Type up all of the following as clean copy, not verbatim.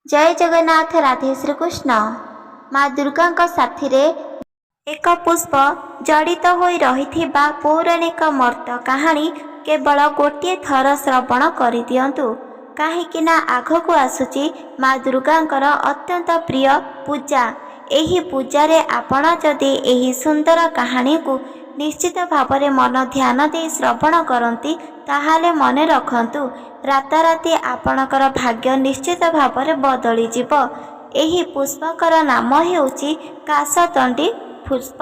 जय जगन्नाथ। राधे श्रीकृष्ण। माँ दुर्गा साथी एक पुष्प जड़ित हो रही पौराणिक मर्त कहानी केवल गोटे थर श्रवण कर दिंतु कहीं आगक आसूची माँ दुर्गांकर अत्यंत प्रिय पूजा। यही पूजारे आपण जदि यही सुंदर कहानी को निश्चित भाव मन ध्यान दे श्रवण करती ताहाले मन रखंतु राताराति आपणकर भाग्य निश्चित भाव बदली जीव। यही पुष्पकर नाम हेउची काशतंडी पुष्प।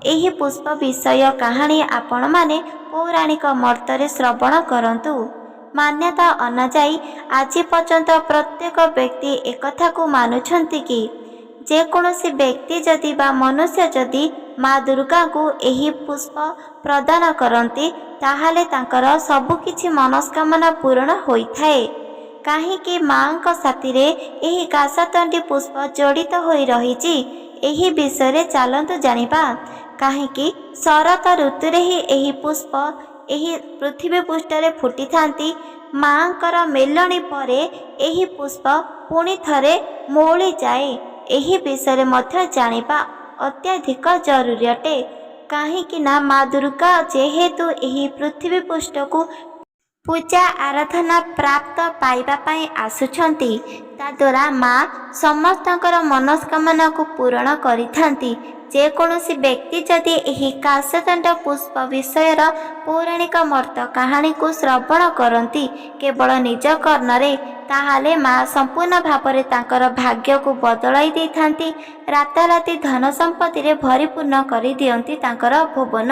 यही पुष्प विषय कहानी आपण माने पौराणिक मर्तरे श्रवण करंतु। मान्यता अनुजाई आज पर्यंत प्रत्येक व्यक्ति एकथा को मानुछंती कि जेकोसी व्यक्ति जदि बा मनुष्य जदि माँ दुर्गा को यही पुष्प प्रदान करती ताहाले तांकर सबुकिछि मनस्कामना पूर्ण होइथाए। काहीकि माँ साथी यही काशतंडी पुष्प जड़ित हो रही यही विषय चलतु जानिबा। काहीकि शरत ऋतुरे ही यही पुष्प यही पृथ्वी पृष्ठरे फुटी थांती। माँकर मेलणी परे यही पुष्प पुणी थरे मौली जाए। यही विषय मध्य जानिबा अत्याधिक जरूरी अटे। काहीकि ना माँ दुर्गा जेहेतु यही पृथ्वी पृष्ठ को पूजा आराधना प्राप्त पाइबा पाई आसुछंती ता द्वारा माँ समस्तकर मनस्कामना को पूर्ण करिथांती। जेकोसी व्यक्ति जदि यही काशतंड पुष्प विषयर पौराणिक मर्त कहानी को श्रवण करती केवल निज कर्णरे ताहाले माँ संपूर्ण भाव तांकर भाग्य को बदलाई दे थांती। राताराति धन संपत्ति रे भरिपूर्ण करि दियंती तांकर भुवन।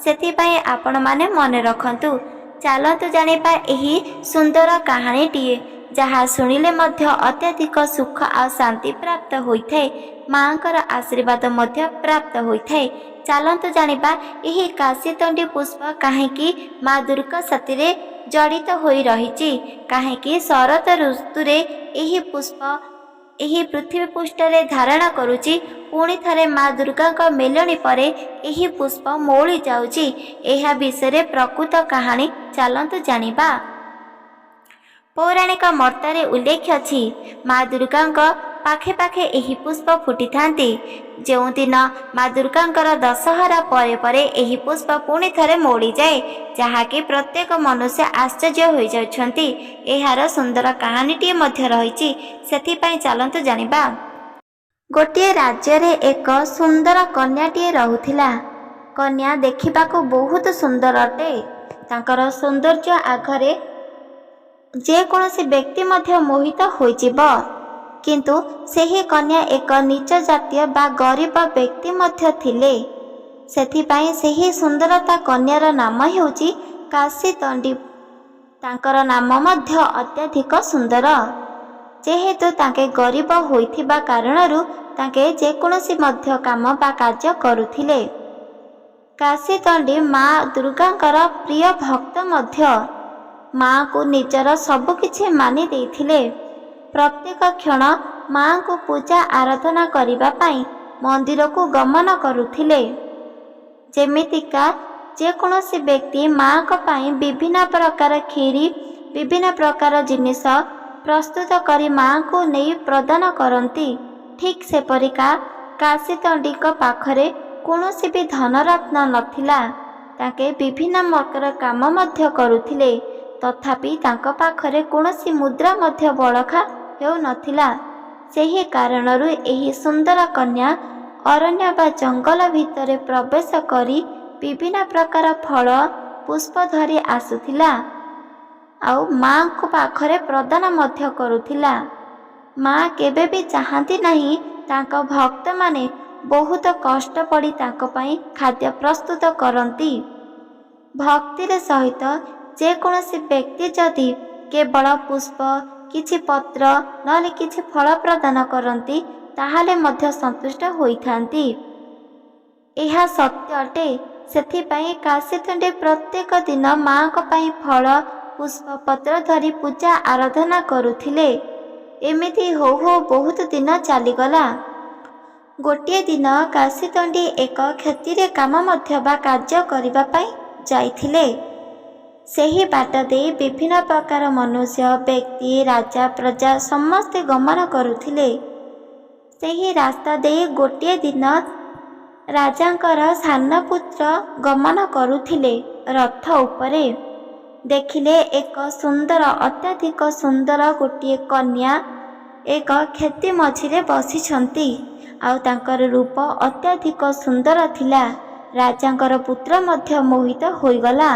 सेथिपाई आपण माने मन रखंतु। चलतु जानिबा यही सुंदर कहानीटीए जहाँ शुणिले मध्य अत्यधिक सुख आ शांति प्राप्त होइथाए। माँकर आशीर्वाद मध्य प्राप्त होइथाए। चलतु जानिबा यही काशीतंडी पुष्प काहेकि माँ दुर्गा साथी जड़ित हो रही। काहेकि शरत ऋतुरे यही पुष्प यही पृथ्वी पृष्ठरे धारण करुची पुणी थरे माँ दुर्गा मेलणी परे यही पुष्प मौली जाउची। एहा विषय प्रकृत कहानी चलतु जानिबा। पौराणिक मर्तरे उल्लेख अछि माँ दुर्गा पाखे पाखे यही पुष्प फुटी थांती। जो दिन माँ दुर्गांकर दशहरा परे परे यही पुष्प पुणी थरे मौली जाए जहाँकि प्रत्येक मनुष्य आश्चर्य हो जाउछंती। एहार सुंदर कहानीटी मध्य रहिछि। सेथिपाई चलंतु जानिबा। गोटे राज्य रे एक सुंदर कन्याटीए रहुथिला। कन्या देखिबाको बहुत सुंदर अटे। तांकर सौंदर्य आघरे जेकोसी व्यक्ति मध्य मोहित होइजिब। किंतु सेही कन्या एक नीच जातीय बा गरीब व्यक्ति मध्य थिले। सेथिपाई सेही सुंदरता कन्यार नाम हेउची काशीतंडी। तांकर नाम मध्य अत्यधिक सुंदर। जेहेतु तांके गरीब होइथिबा कारणरू तांके जेकोसी मध्य काम बा कार्य करुथिले। काशीतंडी माँ दुर्गांकर प्रिय भक्त मध्य। माँ को निजर सबुकिछि मानि देइथिले। प्रत्येक क्षण माँ को पूजा आराधना करिबा पाई मंदिर को गमन करुथिले। जेमितिका जेकोसी व्यक्ति माँ को पाई विभिन्न प्रकार खीरी विभिन्न प्रकार जिनिस प्रस्तुत करी माँ को नहीं प्रदान करती। ठीक से परिका काशीतंडी पाखरे कौनसी भी धनरत्न नथिला। ताके विभिन्न प्रकार काम मध्य करुथिले। तथापि तांको पाखरे कौनसी मुद्रा मध्य बळखा हेउ नथिला। सेही कारणरू एही सुंदर कन्या अरण्य बा जंगल भितरे प्रवेश करी विभिन्न प्रकार फल पुष्प धरी आसुथिला आउ माँ को पाखरे प्रदान मध्य करुथिला। माँ केबे भी चाहती नहीं तांको भक्त माने बहुत कष्ट पड़ी तांको पाई खाद्य प्रस्तुत करती। भक्तिर सहित जेकोसी व्यक्ति जदि केवल पुष्प किछि पत्र नले किछि फल प्रदान करती ताहाले मध्य संतुष्ट होइथांती। एहा सत्य अटे। सेथिपाई काशीतंडी प्रत्येक दिन माँ को पाई फल पुष्प पत्र धरी पूजा आराधना करुथिले। एमिति हो बहुत दिन चलीगला। गोटे दिन काशीतंडी एक खेती रे काम मध्य बा कार्य करिबा पाई जाइथिले। ସେହି ବାଟ ଦେଇ ବିଭିନ୍ନ ପ୍ରକାର ମନୁଷ୍ୟ, ବ୍ୟକ୍ତି, ରାଜା, ପ୍ରଜା ସମସ୍ତେ ଗମନ କରୁଥିଲେ। ସେହି ରାସ୍ତା ଦେଇ ଗୋଟିଏ ଦିନ ରାଜାଙ୍କର ସାନ ପୁତ୍ର ଗମନ କରୁଥିଲେ ରଥ ଉପରେ। ଦେଖିଲେ ଏକ ସୁନ୍ଦର, ଅତ୍ୟଧିକ ସୁନ୍ଦର ଗୋଟିଏ କନ୍ୟା ଏକ କ୍ଷେତି ମଝିରେ ବସିଛନ୍ତି। ଆଉ ତାଙ୍କର ରୂପ ଅତ୍ୟଧିକ ସୁନ୍ଦର ଥିଲା। ରାଜାଙ୍କର ପୁତ୍ର ମଧ୍ୟ ମୋହିତ ହୋଇଗଲା।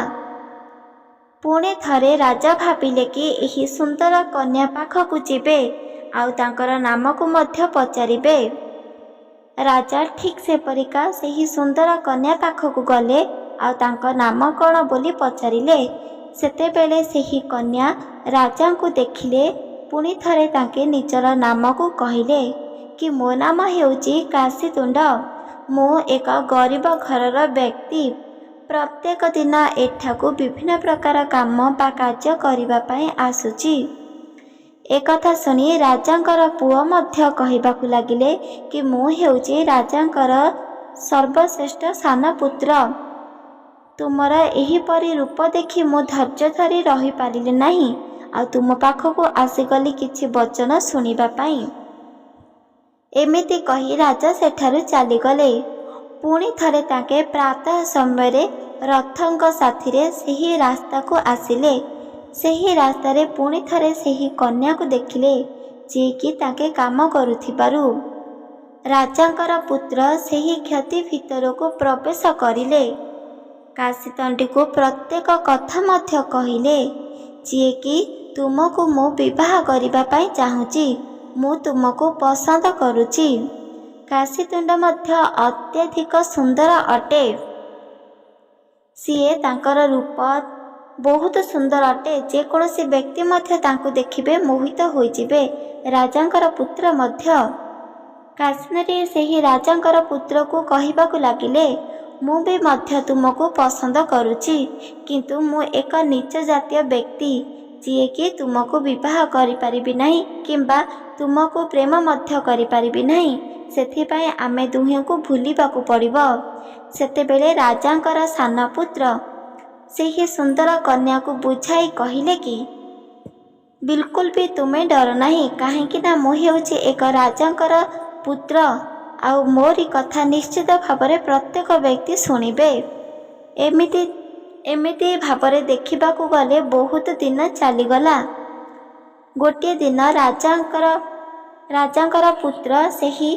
ପୁଣି ଥରେ ରାଜା ଭାବିଲେ କି ଏହି ସୁନ୍ଦର କନ୍ୟା ପାଖକୁ ଯିବେ ଆଉ ତାଙ୍କର ନାମକୁ ମଧ୍ୟ ପଚାରିବେ। ରାଜା ଠିକ୍ ସେପରିକା ସେହି ସୁନ୍ଦର କନ୍ୟା ପାଖକୁ ଗଲେ ଆଉ ତାଙ୍କ ନାମ କ'ଣ ବୋଲି ପଚାରିଲେ। ସେତେବେଳେ ସେହି କନ୍ୟା ରାଜାଙ୍କୁ ଦେଖିଲେ। ପୁଣି ଥରେ ତାଙ୍କେ ନିଜର ନାମକୁ କହିଲେ କି ମୋ ନାମ ହେଉଛି କାଶୀତୁଣ୍ଡ। ମୁଁ ଏକ ଗରିବ ଘରର ବ୍ୟକ୍ତି। ପ୍ରତ୍ୟେକ ଦିନ ଏଠାକୁ ବିଭିନ୍ନ ପ୍ରକାର କାମ ବା କାର୍ଯ୍ୟ କରିବା ପାଇଁ ଆସୁଛି। ଏକଥା ଶୁଣି ରାଜାଙ୍କର ପୁଅ ମଧ୍ୟ କହିବାକୁ ଲାଗିଲେ କି ମୁଁ ହେଉଛି ରାଜାଙ୍କର ସର୍ବଶ୍ରେଷ୍ଠ ସାନ ପୁତ୍ର। ତୁମର ଏହିପରି ରୂପ ଦେଖି ମୁଁ ଧୈର୍ଯ୍ୟ ଧରି ରହିପାରିଲି ନାହିଁ ଆଉ ତୁମ ପାଖକୁ ଆସିଗଲି କିଛି ବଚନ ଶୁଣିବା ପାଇଁ। ଏମିତି କହି ରାଜା ସେଠାରୁ ଚାଲିଗଲେ। ପୁଣି ଥରେ ତାଙ୍କେ ପ୍ରାତଃ ସମୟରେ ରଥଙ୍କ ସାଥିରେ ସେହି ରାସ୍ତାକୁ ଆସିଲେ। ସେହି ରାସ୍ତାରେ ପୁଣି ଥରେ ସେହି କନ୍ୟାକୁ ଦେଖିଲେ ଯିଏକି ତାଙ୍କେ କାମ କରୁଥିବାରୁ ରାଜାଙ୍କର ପୁତ୍ର ସେହି କ୍ଷତି ଭିତରକୁ ପ୍ରବେଶ କରିଲେ। କାଶୀତଣ୍ଡୀକୁ ପ୍ରତ୍ୟେକ କଥା ମଧ୍ୟ କହିଲେ ଯିଏକି ତୁମକୁ ମୁଁ ବିବାହ କରିବା ପାଇଁ ଚାହୁଁଛି। ମୁଁ ତୁମକୁ ପସନ୍ଦ କରୁଛି। କାଶୀତୁଣ୍ଡ ମଧ୍ୟ ଅତ୍ୟଧିକ ସୁନ୍ଦର ଅଟେ। ସିଏ ତାଙ୍କର ରୂପ ବହୁତ ସୁନ୍ଦର ଅଟେ। ଯେକୌଣସି ବ୍ୟକ୍ତି ମଧ୍ୟ ତାଙ୍କୁ ଦେଖିବେ ମୋହିତ ହୋଇଯିବେ। ରାଜାଙ୍କର ପୁତ୍ର ମଧ୍ୟ। କାଶ୍ମୀରୀ ସେହି ରାଜାଙ୍କର ପୁତ୍ରକୁ କହିବାକୁ ଲାଗିଲେ ମୁଁ ବି ମଧ୍ୟ ତୁମକୁ ପସନ୍ଦ କରୁଛି, କିନ୍ତୁ ମୁଁ ଏକ ନୀଚ ଜାତୀୟ ବ୍ୟକ୍ତି ଯିଏକି ତୁମକୁ ବିବାହ କରିପାରିବି ନାହିଁ କିମ୍ବା ତୁମକୁ ପ୍ରେମ ମଧ୍ୟ କରିପାରିବି ନାହିଁ। ସେଥିପାଇଁ ଆମେ ଦୁହେଁଙ୍କୁ ଭୁଲିବାକୁ ପଡ଼ିବ। ସେତେବେଳେ ରାଜାଙ୍କର ସାନ ପୁତ୍ର ସେହି ସୁନ୍ଦର କନ୍ୟାକୁ ବୁଝାଇ କହିଲେ କି ବିଲକୁଲ ବି ତୁମେ ଡର ନାହିଁ, କାହିଁକି ନା ମୁଁ ହେଉଛି ଏକ ରାଜାଙ୍କର ପୁତ୍ର ଆଉ ମୋରି କଥା ନିଶ୍ଚିତ ଭାବରେ ପ୍ରତ୍ୟେକ ବ୍ୟକ୍ତି ଶୁଣିବେ। ଏମିତି ଭାବରେ ଦେଖିବାକୁ ଗଲେ ବହୁତ ଦିନ ଚାଲିଗଲା। ଗୋଟିଏ ଦିନ ରାଜାଙ୍କର ପୁତ୍ର ସେହି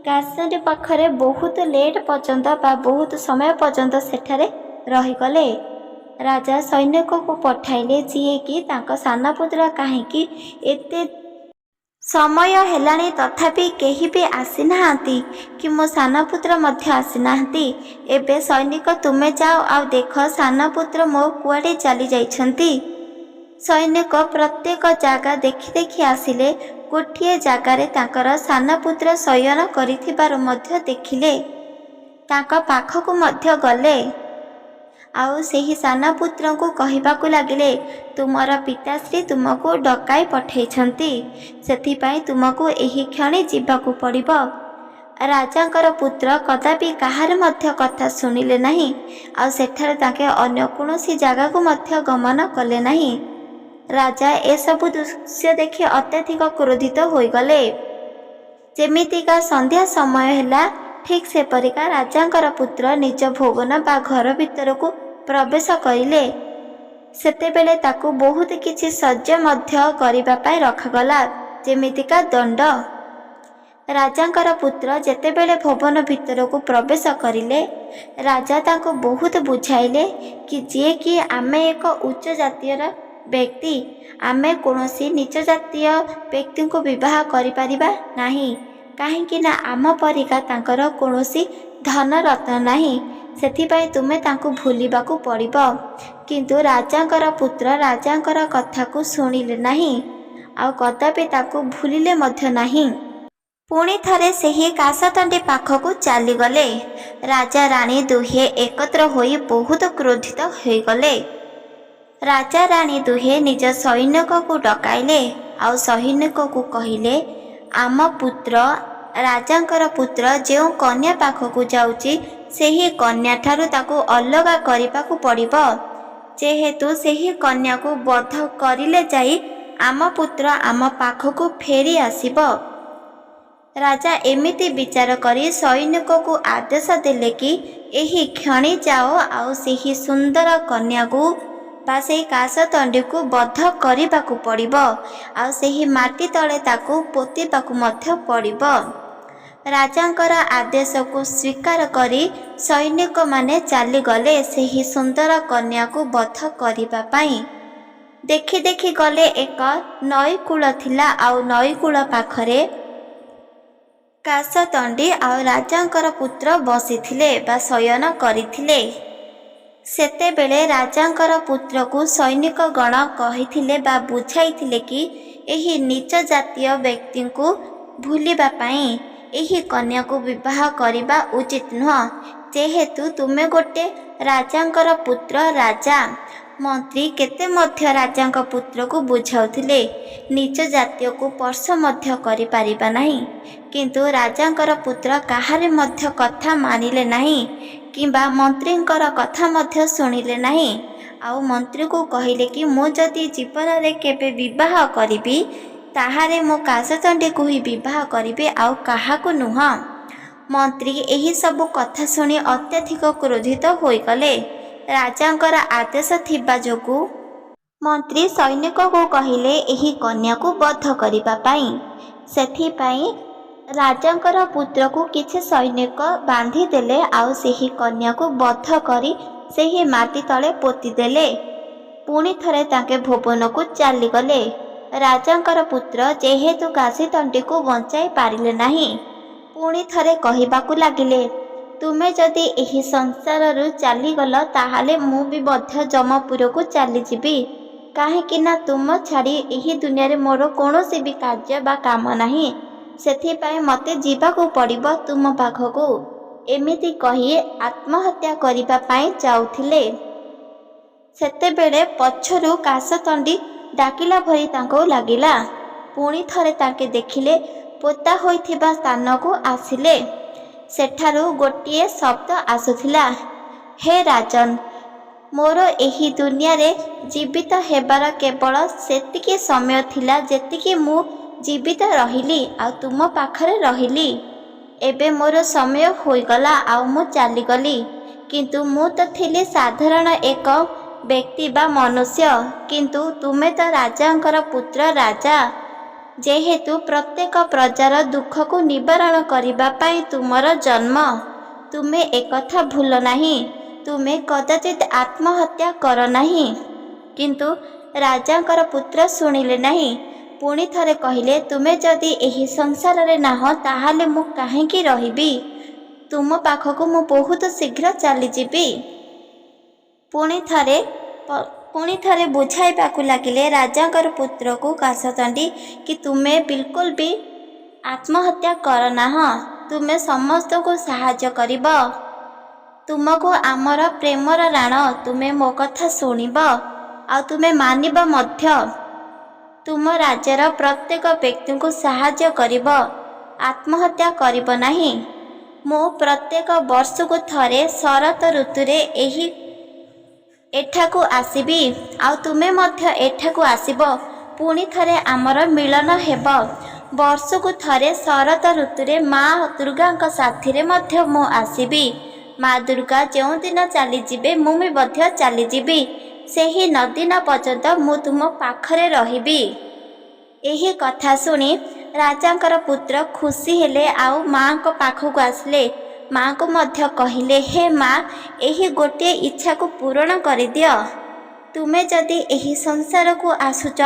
କାଶ୍ମୀର ପାଖରେ ବହୁତ ଲେଟ୍ ପର୍ଯ୍ୟନ୍ତ ବା ବହୁତ ସମୟ ପର୍ଯ୍ୟନ୍ତ ସେଠାରେ ରହିଗଲେ। ରାଜା ସୈନିକକୁ ପଠାଇଲେ ଯିଏକି ତାଙ୍କ ସାନ ପୁତ୍ର କାହିଁକି ଏତେ ସମୟ ହେଲାଣି ତଥାପି କେହି ବି ଆସିନାହାନ୍ତି କି ମୋ ସାନ ପୁତ୍ର ମଧ୍ୟ ଆସିନାହାନ୍ତି। ଏବେ ସୈନିକ ତୁମେ ଯାଅ ଆଉ ଦେଖ ସାନ ପୁତ୍ର ମୋ କୁଆଡ଼େ ଚାଲି ଯାଇଛନ୍ତି। ସୈନିକ ପ୍ରତ୍ୟେକ ଜାଗା ଦେଖି ଦେଖି ଆସିଲେ। ଗୋଟିଏ ଜାଗାରେ ତାଙ୍କର ସାନ ପୁତ୍ର ଶୟନ କରିଥିବାରୁ ମଧ୍ୟ ଦେଖିଲେ। ତାଙ୍କ ପାଖକୁ ମଧ୍ୟ ଗଲେ ଆଉ ସେହି ସାନ ପୁତ୍ରଙ୍କୁ କହିବାକୁ ଲାଗିଲେ ତୁମର ପିତାଶ୍ରୀ ତୁମକୁ ଡକାଇ ପଠାଇଛନ୍ତି, ସେଥିପାଇଁ ତୁମକୁ ଏହି କ୍ଷଣି ଯିବାକୁ ପଡ଼ିବ। ରାଜାଙ୍କର ପୁତ୍ର କଦାପି କାହାର ମଧ୍ୟ କଥା ଶୁଣିଲେ ନାହିଁ ଆଉ ସେଠାରେ ତାଙ୍କେ ଅନ୍ୟ କୌଣସି ଜାଗାକୁ ମଧ୍ୟ ଗମନ କଲେ ନାହିଁ। ରାଜା ଏସବୁ ଦୃଶ୍ୟ ଦେଖି ଅତ୍ୟଧିକ କ୍ରୋଧିତ ହୋଇଗଲେ। ଯେମିତିକା ସନ୍ଧ୍ୟା ସମୟ ହେଲା ଠିକ୍ ସେପରିକା ରାଜାଙ୍କର ପୁତ୍ର ନିଜ ଭବନ ବା ଘର ଭିତରକୁ ପ୍ରବେଶ କରିଲେ। ସେତେବେଳେ ତାକୁ ବହୁତ କିଛି ସଜ୍ଜ ମଧ୍ୟ କରିବା ପାଇଁ ରଖାଗଲା, ଯେମିତିକା ଦଣ୍ଡ। ରାଜାଙ୍କର ପୁତ୍ର ଯେତେବେଳେ ଭବନ ଭିତରକୁ ପ୍ରବେଶ କରିଲେ ରାଜା ତାଙ୍କୁ ବହୁତ ବୁଝାଇଲେ କି ଯିଏକି ଆମେ ଏକ ଉଚ୍ଚ ଜାତୀୟର ବ୍ୟକ୍ତି, ଆମେ କୌଣସି ନିଚ ଜାତୀୟ ବ୍ୟକ୍ତିଙ୍କୁ ବିବାହ କରିପାରିବା ନାହିଁ, କାହିଁକି ନା ଆମ ପରିକା ତାଙ୍କର କୌଣସି ଧନରତ୍ନ ନାହିଁ। ସେଥିପାଇଁ ତୁମେ ତାଙ୍କୁ ଭୁଲିବାକୁ ପଡ଼ିବ। କିନ୍ତୁ ରାଜାଙ୍କର ପୁତ୍ର ରାଜାଙ୍କର କଥାକୁ ଶୁଣିଲେ ନାହିଁ ଆଉ କଦାପି ତାକୁ ଭୁଲିଲେ ମଧ୍ୟ ନାହିଁ। ପୁଣି ଥରେ ସେହି କାଶତଣ୍ଡି ପାଖକୁ ଚାଲିଗଲେ। ରାଜା ରାଣୀ ଦୁହେଁ ଏକତ୍ର ହୋଇ ବହୁତ କ୍ରୋଧିତ ହୋଇଗଲେ। ରାଜା ରାଣୀ ଦୁହେଁ ନିଜ ସୈନିକକୁ ଡକାଇଲେ ଆଉ ସୈନିକକୁ କହିଲେ ଆମ ପୁତ୍ର ରାଜାଙ୍କର ପୁତ୍ର ଯେଉଁ କନ୍ୟା ପାଖକୁ ଯାଉଛି ସେହି କନ୍ୟାଠାରୁ ତାକୁ ଅଲଗା କରିବାକୁ ପଡ଼ିବ। ଯେହେତୁ ସେହି କନ୍ୟାକୁ ବଧ କରିଲେ ଯାଇ ଆମ ପୁତ୍ର ଆମ ପାଖକୁ ଫେରି ଆସିବ। ରାଜା ଏମିତି ବିଚାର କରି ସୈନିକକୁ ଆଦେଶ ଦେଲେ କି ଏହି କ୍ଷଣି ଯାଅ ଆଉ ସେହି ସୁନ୍ଦର କନ୍ୟାକୁ ବା ସେହି କାଶତଣ୍ଡିକୁ ବଧ କରିବାକୁ ପଡ଼ିବ, ଆଉ ସେହି ମାଟି ତଳେ ତାକୁ ପୋତିବାକୁ ମଧ୍ୟ ପଡ଼ିବ। ରାଜାଙ୍କର ଆଦେଶକୁ ସ୍ୱୀକାର କରି ସୈନିକମାନେ ଚାଲିଗଲେ ସେହି ସୁନ୍ଦର କନ୍ୟାକୁ ବଧ କରିବା ପାଇଁ। ଦେଖି ଦେଖି ଗଲେ ଏକ ନଈକୂଳ ଥିଲା, ଆଉ ନଈକୂଳ ପାଖରେ କାଶତଣ୍ଡି ଆଉ ରାଜାଙ୍କର ପୁତ୍ର ବସିଥିଲେ ବା ଶୟନ କରିଥିଲେ। ସେତେବେଳେ ରାଜାଙ୍କର ପୁତ୍ରକୁ ସୈନିକଗଣ କହିଥିଲେ ବା ବୁଝାଇଥିଲେ କି ଏହି ନୀଚ ଜାତୀୟ ବ୍ୟକ୍ତିଙ୍କୁ ଭୁଲିବା ପାଇଁ ଏହି କନ୍ୟାକୁ ବିବାହ କରିବା ଉଚିତ ନୁହଁ। ଯେହେତୁ ତୁମେ ଗୋଟେ ରାଜାଙ୍କର ପୁତ୍ର, ରାଜା ମନ୍ତ୍ରୀ କେତେ ମଧ୍ୟ ରାଜାଙ୍କ ପୁତ୍ରକୁ ବୁଝାଉଥିଲେ ନୀଚ ଜାତୀୟକୁ ସ୍ପର୍ଶ ମଧ୍ୟ କରିପାରିବା ନାହିଁ, କିନ୍ତୁ ରାଜାଙ୍କର ପୁତ୍ର କାହାରି ମଧ୍ୟ କଥା ମାନିଲେ ନାହିଁ କିମ୍ବା ମନ୍ତ୍ରୀଙ୍କର କଥା ମଧ୍ୟ ଶୁଣିଲେ ନାହିଁ। ଆଉ ମନ୍ତ୍ରୀକୁ କହିଲେ କି ମୁଁ ଯଦି ଜୀବନରେ କେବେ ବିବାହ କରିବି ତାହାରେ ମୁଁ କାଶତଣ୍ଡିକୁ ହିଁ ବିବାହ କରିବି, ଆଉ କାହାକୁ ନୁହଁ। ମନ୍ତ୍ରୀ ଏହିସବୁ କଥା ଶୁଣି ଅତ୍ୟଧିକ କ୍ରୋଧିତ ହୋଇଗଲେ। ରାଜାଙ୍କର ଆଦେଶ ଥିବା ଯୋଗୁଁ ମନ୍ତ୍ରୀ ସୈନିକକୁ କହିଲେ ଏହି କନ୍ୟାକୁ ବଧ କରିବା ପାଇଁ। ସେଥିପାଇଁ ରାଜାଙ୍କର ପୁତ୍ରକୁ କିଛି ସୈନିକ ବାନ୍ଧିଦେଲେ ଆଉ ସେହି କନ୍ୟାକୁ ବଧ କରି ସେହି ମାଟି ତଳେ ପୋତିଦେଲେ। ପୁଣି ଥରେ ତାଙ୍କେ ଭୁବନକୁ ଚାଲିଗଲେ। ରାଜାଙ୍କର ପୁତ୍ର ଯେହେତୁ କାଶୀତଣ୍ଡିକୁ ବଞ୍ଚାଇ ପାରିଲେ ନାହିଁ, ପୁଣି ଥରେ କହିବାକୁ ଲାଗିଲେ ତୁମେ ଯଦି ଏହି ସଂସାରରୁ ଚାଲିଗଲ ତାହେଲେ ମୁଁ ବି ମଧ୍ୟ ଯମପୁରକୁ ଚାଲିଯିବି, କାହିଁକି ନା ତୁମ ଛାଡ଼ି ଏହି ଦୁନିଆରେ ମୋର କୌଣସି ବି କାର୍ଯ୍ୟ ବା କାମ ନାହିଁ, ସେଥିପାଇଁ ମୋତେ ଯିବାକୁ ପଡ଼ିବ ତୁମ ପାଖକୁ। ଏମିତି କହି ଆତ୍ମହତ୍ୟା କରିବା ପାଇଁ ଯାଉଥିଲେ। ସେତେବେଳେ ପଛରୁ କାଶତଣ୍ଡି ଡାକିଲା ଭଳି ତାଙ୍କୁ ଲାଗିଲା। ପୁଣି ଥରେ ତାଙ୍କେ ଦେଖିଲେ ପୋତା ହୋଇଥିବା ସ୍ଥାନକୁ ଆସିଲେ। ସେଠାରୁ ଗୋଟିଏ ଶବ୍ଦ ଆସୁଥିଲା, ହେ ରାଜନ, ମୋର ଏହି ଦୁନିଆରେ ଜୀବିତ ହେବାର କେବଳ ସେତିକି ସମୟ ଥିଲା ଯେତିକି ମୁଁ ଜୀବିତ ରହିଲି ଆଉ ତୁମ ପାଖରେ ରହିଲି। ଏବେ ମୋର ସମୟ ହୋଇଗଲା ଆଉ ମୁଁ ଚାଲିଗଲି, କିନ୍ତୁ ମୁଁ ତ ଥିଲି ସାଧାରଣ ଏକ ବ୍ୟକ୍ତି ବା ମନୁଷ୍ୟ, କିନ୍ତୁ ତୁମେ ତ ରାଜାଙ୍କର ପୁତ୍ର, ରାଜା। ଯେହେତୁ ପ୍ରତ୍ୟେକ ପ୍ରଜାର ଦୁଃଖକୁ ନିବାରଣ କରିବା ପାଇଁ ତୁମର ଜନ୍ମ, ତୁମେ ଏକଥା ଭୁଲ ନାହିଁ। ତୁମେ କଦାଚିତ ଆତ୍ମହତ୍ୟା କର ନାହିଁ। କିନ୍ତୁ ରାଜାଙ୍କର ପୁତ୍ର ଶୁଣିଲେ ନାହିଁ। ପୁଣି ଥରେ କହିଲେ ତୁମେ ଯଦି ଏହି ସଂସାରରେ ନାହଁ ତାହେଲେ ମୁଁ କାହିଁକି ରହିବି? ତୁମ ପାଖକୁ ମୁଁ ବହୁତ ଶୀଘ୍ର ଚାଲିଯିବି। ପୁଣି ଥରେ ବୁଝାଇବାକୁ ଲାଗିଲେ ରାଜାଙ୍କର ପୁତ୍ରକୁ କାଶତଣ୍ଡି କି ତୁମେ ବିଲକୁଲ ବି ଆତ୍ମହତ୍ୟା କର ନାହଁ, ତୁମେ ସମସ୍ତଙ୍କୁ ସାହାଯ୍ୟ କରିବ। ତୁମକୁ ଆମର ପ୍ରେମର ରାଣ, ତୁମେ ମୋ କଥା ଶୁଣିବ ଆଉ ତୁମେ ମାନିବ ମଧ୍ୟ। ତୁମ ରାଜ୍ୟର ପ୍ରତ୍ୟେକ ବ୍ୟକ୍ତିଙ୍କୁ ସାହାଯ୍ୟ କରିବ, ଆତ୍ମହତ୍ୟା କରିବ ନାହିଁ। ମୁଁ ପ୍ରତ୍ୟେକ ବର୍ଷକୁ ଥରେ ଶରତ ଋତୁରେ ଏଠାକୁ ଆସିବି ଆଉ ତୁମେ ମଧ୍ୟ ଏଠାକୁ ଆସିବ। ପୁଣି ଥରେ ଆମର ମିଳନ ହେବ। ବର୍ଷକୁ ଥରେ ଶରତ ଋତୁରେ ମା ଦୁର୍ଗାଙ୍କ ସାଥିରେ ମଧ୍ୟ ମୁଁ ଆସିବି। ମା ଦୁର୍ଗା ଯେଉଁଦିନ ଚାଲିଯିବେ ମୁଁ ବି ମଧ୍ୟ ଚାଲିଯିବି। ସେହି ନଦିନ ପର୍ଯ୍ୟନ୍ତ ମୁଁ ତୁମ ପାଖରେ ରହିବି। ଏହି କଥା ଶୁଣି ରାଜାଙ୍କର ପୁତ୍ର ଖୁସି ହେଲେ ଆଉ ମାଙ୍କ ପାଖକୁ ଆସିଲେ। ମାଙ୍କୁ ମଧ୍ୟ କହିଲେ, ହେ ମା, ଏହି ଗୋଟିଏ ଇଚ୍ଛାକୁ ପୂରଣ କରିଦିଅ। ତୁମେ ଯଦି ଏହି ସଂସାରକୁ ଆସୁଛ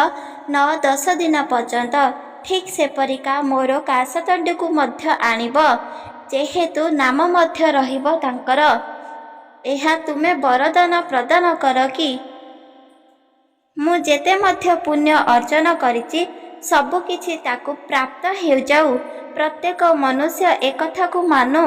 9-10 ଦିନ ପର୍ଯ୍ୟନ୍ତ, ଠିକ୍ ସେପରିକା ମୋର କାଶତଣ୍ଡିକୁ ମଧ୍ୟ ଆଣିବ, ଯେହେତୁ ନାମ ମଧ୍ୟ ରହିବ ତାଙ୍କର। ଏହା ତୁମେ ବରଦାନ ପ୍ରଦାନ କର କି ମୁଁ ଯେତେ ମଧ୍ୟ ପୁଣ୍ୟ ଅର୍ଜନ କରିଛି ସବୁକିଛି ତାକୁ ପ୍ରାପ୍ତ ହେଉଯାଉ। ପ୍ରତ୍ୟେକ ମନୁଷ୍ୟ ଏକଥାକୁ ମାନୁ।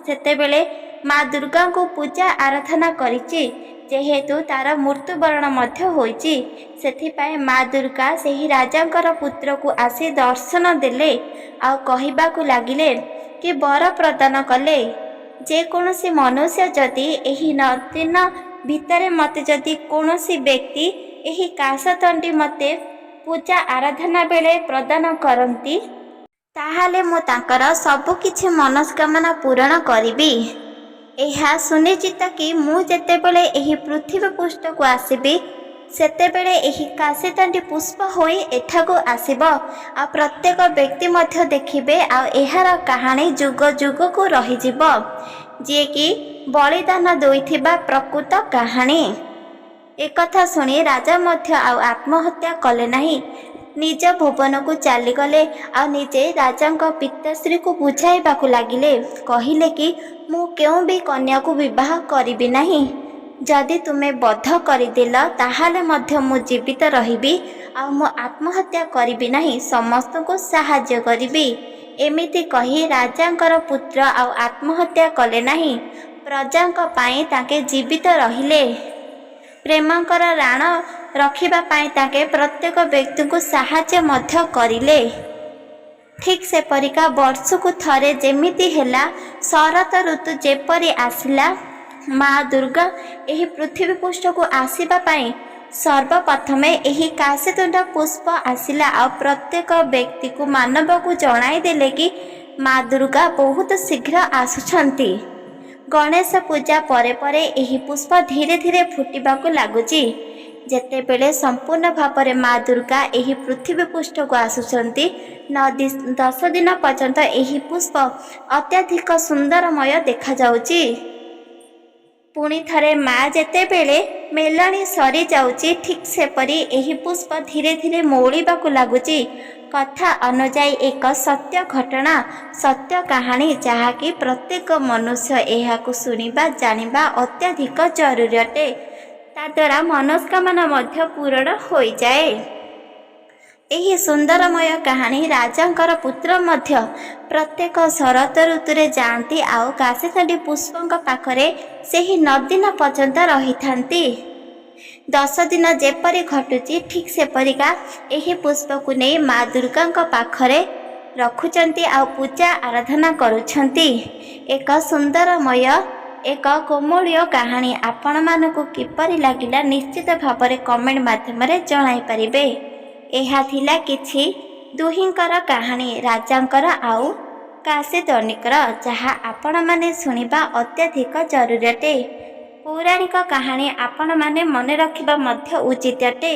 ସେତେବେଳେ ମା ଦୁର୍ଗାଙ୍କୁ ପୂଜା ଆରାଧନା କରିଛି, ଯେହେତୁ ତାର ମୃତ୍ୟୁବରଣ ମଧ୍ୟ ହୋଇଛି। ସେଥିପାଇଁ ମା ଦୁର୍ଗା ସେହି ରାଜାଙ୍କର ପୁତ୍ରକୁ ଆସି ଦର୍ଶନ ଦେଲେ ଆଉ କହିବାକୁ ଲାଗିଲେ କି ବର ପ୍ରଦାନ କଲେ, ଯେକୌଣସି ମନୁଷ୍ୟ ଯଦି ଏହି 9 ଦିନ भितर मते जदि कौनसी व्यक्ति एही कासतंडी मते पूजा आराधना बेले प्रदान करती ताहाले मु तांकर सबु किछि मनस्कामना पूरण करिबी। ଏହା ସୁନିଶ୍ଚିତ କି ମୁଁ ଯେତେବେଳେ ଏହି ପୃଥିବୀ ପୃଷ୍ଠକୁ ଆସିବି ସେତେବେଳେ ଏହି କାଶୀତଣ୍ଡି ପୁଷ୍ପ ହୋଇ ଏଠାକୁ ଆସିବ ଆଉ ପ୍ରତ୍ୟେକ ବ୍ୟକ୍ତି ମଧ୍ୟ ଦେଖିବେ ଆଉ ଏହାର କାହାଣୀ ଯୁଗ ଯୁଗକୁ ରହିଯିବ ଯିଏକି ବଳିଦାନ ଦେଇଥିବା ପ୍ରକୃତ କାହାଣୀ। ଏକଥା ଶୁଣି ରାଜା ମଧ୍ୟ ଆଉ ଆତ୍ମହତ୍ୟା କଲେ ନାହିଁ। ନିଜ ଭୁବନକୁ ଚାଲିଗଲେ ଆଉ ନିଜେ ରାଜାଙ୍କ ପିତାଶ୍ରୀକୁ ବୁଝାଇବାକୁ ଲାଗିଲେ। କହିଲେ କି ମୁଁ କେଉଁ ବି କନ୍ୟାକୁ ବିବାହ କରିବି ନାହିଁ। ଯଦି ତୁମେ ବଧ କରିଦେଲ ତାହେଲେ ମଧ୍ୟ ମୁଁ ଜୀବିତ ରହିବି ଆଉ ମୁଁ ଆତ୍ମହତ୍ୟା କରିବି ନାହିଁ, ସମସ୍ତଙ୍କୁ ସାହାଯ୍ୟ କରିବି। ଏମିତି କହି ରାଜାଙ୍କର ପୁତ୍ର ଆଉ ଆତ୍ମହତ୍ୟା କଲେ ନାହିଁ। ପ୍ରଜାଙ୍କ ପାଇଁ ତାଙ୍କେ ଜୀବିତ ରହିଲେ। ପ୍ରେମଙ୍କର ରାଣ ରଖିବା ପାଇଁ ତାଙ୍କେ ପ୍ରତ୍ୟେକ ବ୍ୟକ୍ତିଙ୍କୁ ସାହାଯ୍ୟ ମଧ୍ୟ କରିଲେ। ଠିକ୍ ସେପରିକା ବର୍ଷକୁ ଥରେ ଯେମିତି ହେଲା ଶରତ ଋତୁ ଯେପରି ଆସିଲା ମା ଦୁର୍ଗା ଏହି ପୃଥିବୀ ପୃଷ୍ଠକୁ ଆସିବା ପାଇଁ ସର୍ବପ୍ରଥମେ ଏହି କାଶୀତୁଣ୍ଡ ପୁଷ୍ପ ଆସିଲା ଆଉ ପ୍ରତ୍ୟେକ ବ୍ୟକ୍ତିକୁ ମାନବକୁ ଜଣାଇ ଦେଲେ କି ମା ଦୁର୍ଗା ବହୁତ ଶୀଘ୍ର ଆସୁଛନ୍ତି। ଗଣେଶ ପୂଜା ପରେ ପରେ ଏହି ପୁଷ୍ପ ଧୀରେ ଧୀରେ ଫୁଟିବାକୁ ଲାଗୁଛି। ଯେତେବେଳେ ସମ୍ପୂର୍ଣ୍ଣ ଭାବରେ ମା ଦୁର୍ଗା ଏହି ପୃଥିବୀ ପୃଷ୍ଠକୁ ଆସୁଛନ୍ତି 10 ଦିନ ପର୍ଯ୍ୟନ୍ତ ଏହି ପୁଷ୍ପ ଅତ୍ୟଧିକ ସୁନ୍ଦରମୟ ଦେଖାଯାଉଛି। ପୁଣି ଥରେ ମା ଯେତେବେଳେ ମେଲଣି ସରିଯାଉଛି ଠିକ୍ ସେପରି ଏହି ପୁଷ୍ପ ଧୀରେ ଧୀରେ ମଉଳିବାକୁ ଲାଗୁଛି। କଥା ଅନୁଯାୟୀ ଏକ ସତ୍ୟ ଘଟଣା, ସତ୍ୟ କାହାଣୀ ଯାହାକି ପ୍ରତ୍ୟେକ ମନୁଷ୍ୟ ଏହାକୁ ଶୁଣିବା ଜାଣିବା ଅତ୍ୟଧିକ ଜରୁରୀ ଅଟେ। ତାଦ୍ୱାରା ମନସ୍କାମନା ମଧ୍ୟ ପୂରଣ ହୋଇଯାଏ। ଏହି ସୁନ୍ଦରମୟ କାହାଣୀ ରାଜାଙ୍କର ପୁତ୍ର ମଧ୍ୟ ପ୍ରତ୍ୟେକ ଶରତ ଋତୁରେ ଯାଆନ୍ତି ଆଉ କାଶୀତଣ୍ଡି ପୁଷ୍ପଙ୍କ ପାଖରେ ସେହି 9 ଦିନ ପର୍ଯ୍ୟନ୍ତ ରହିଥାନ୍ତି। 10 ଦିନ ଯେପରି ଘଟୁଛି ଠିକ୍ ସେପରିକା ଏହି ପୁଷ୍ପକୁ ନେଇ ମା ଦୁର୍ଗାଙ୍କ ପାଖରେ ରଖୁଛନ୍ତି ଆଉ ପୂଜା ଆରାଧନା କରୁଛନ୍ତି। ଏକ ସୁନ୍ଦରମୟ ଏକ କୋମଳୀୟ କାହାଣୀ ଆପଣମାନଙ୍କୁ କିପରି ଲାଗିଲା ନିଶ୍ଚିତ ଭାବରେ କମେଣ୍ଟ ମାଧ୍ୟମରେ ଜଣାଇ ପାରିବେ। ଏହା ଥିଲା କିଛି ଦୁହିଁଙ୍କର କାହାଣୀ ରାଜାଙ୍କର ଆଉ କାଶୀତଣ୍ଡିଙ୍କର, ଯାହା ଆପଣମାନେ ଶୁଣିବା ଅତ୍ୟଧିକ ଜରୁରୀ ଅଟେ। ପୌରାଣିକ କାହାଣୀ ଆପଣମାନେ ମନେ ରଖିବା ମଧ୍ୟ ଉଚିତ ଅଟେ,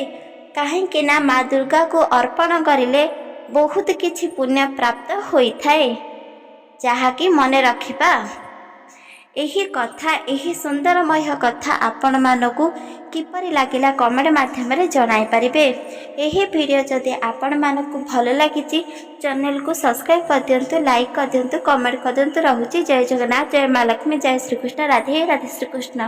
କାହିଁକି ନା ମା ଦୁର୍ଗାକୁ ଅର୍ପଣ କରିଲେ ବହୁତ କିଛି ପୁଣ୍ୟ ପ୍ରାପ୍ତ ହୋଇଥାଏ, ଯାହାକି ମନେ ରଖିବା। ଏହି ସୁନ୍ଦରମୟ କଥା ଆପଣମାନଙ୍କୁ କିପରି ଲାଗିଲା କମେଣ୍ଟ ମାଧ୍ୟମରେ ଜଣାଇ ପାରିବେ। ଏହି ଭିଡ଼ିଓ ଯଦି ଆପଣମାନଙ୍କୁ ଭଲ ଲାଗିଛି ଚ୍ୟାନେଲକୁ ସବସ୍କ୍ରାଇବ୍ କରିଦିଅନ୍ତୁ, ଲାଇକ୍ କରିଦିଅନ୍ତୁ, କମେଣ୍ଟ କରିଦିଅନ୍ତୁ। ରହୁଛି ଜୟ ଜଗନ୍ନାଥ, ଜୟ ମା ଲକ୍ଷ୍ମୀ, ଜୟ ଶ୍ରୀକୃଷ୍ଣ, ରାଧେ ରାଧେ ଶ୍ରୀକୃଷ୍ଣ।